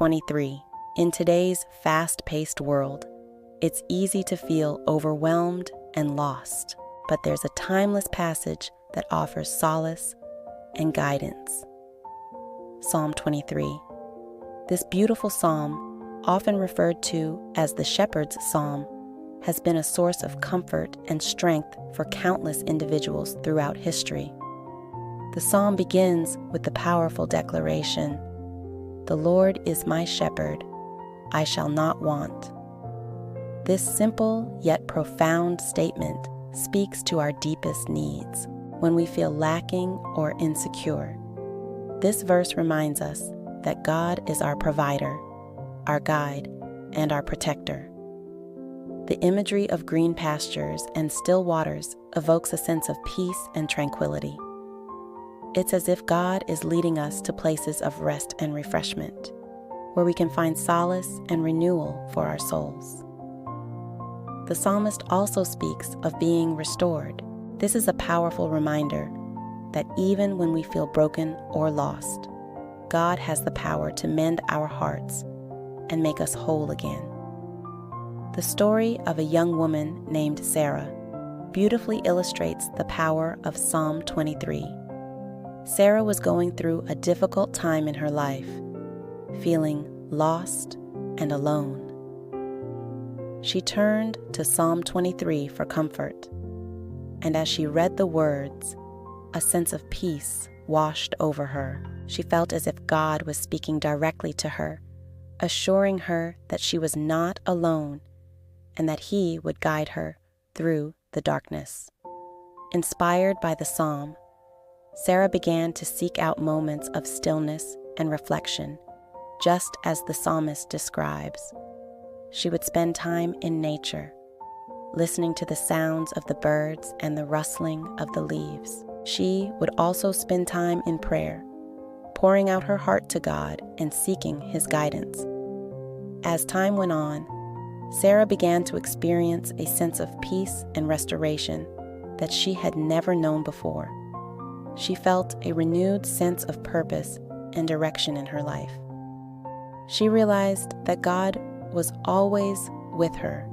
23. In today's fast-paced world, it's easy to feel overwhelmed and lost, but there's a timeless passage that offers solace and guidance. Psalm 23. This beautiful psalm, often referred to as the Shepherd's Psalm, has been a source of comfort and strength for countless individuals throughout history. The psalm begins with the powerful declaration, "The Lord is my shepherd, I shall not want." This simple yet profound statement speaks to our deepest needs when we feel lacking or insecure. This verse reminds us that God is our provider, our guide, and our protector. The imagery of green pastures and still waters evokes a sense of peace and tranquility. It's as if God is leading us to places of rest and refreshment, where we can find solace and renewal for our souls. The psalmist also speaks of being restored. This is a powerful reminder that even when we feel broken or lost, God has the power to mend our hearts and make us whole again. The story of a young woman named Sarah beautifully illustrates the power of Psalm 23. Sarah was going through a difficult time in her life, feeling lost and alone. She turned to Psalm 23 for comfort, and as she read the words, a sense of peace washed over her. She felt as if God was speaking directly to her, assuring her that she was not alone and that He would guide her through the darkness. Inspired by the psalm, Sarah began to seek out moments of stillness and reflection, just as the psalmist describes. She would spend time in nature, listening to the sounds of the birds and the rustling of the leaves. She would also spend time in prayer, pouring out her heart to God and seeking His guidance. As time went on, Sarah began to experience a sense of peace and restoration that she had never known before. She felt a renewed sense of purpose and direction in her life. She realized that God was always with her,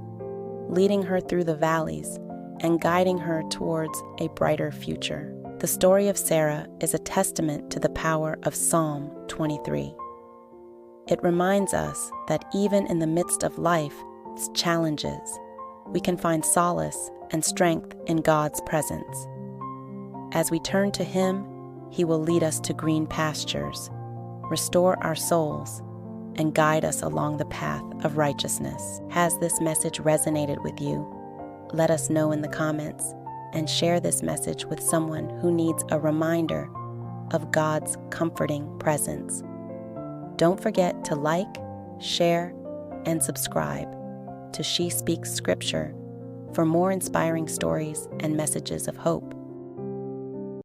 leading her through the valleys and guiding her towards a brighter future. The story of Sarah is a testament to the power of Psalm 23. It reminds us that even in the midst of life's challenges, we can find solace and strength in God's presence. As we turn to Him, He will lead us to green pastures, restore our souls, and guide us along the path of righteousness. Has this message resonated with you? Let us know in the comments and share this message with someone who needs a reminder of God's comforting presence. Don't forget to like, share, and subscribe to She Speaks Scripture for more inspiring stories and messages of hope.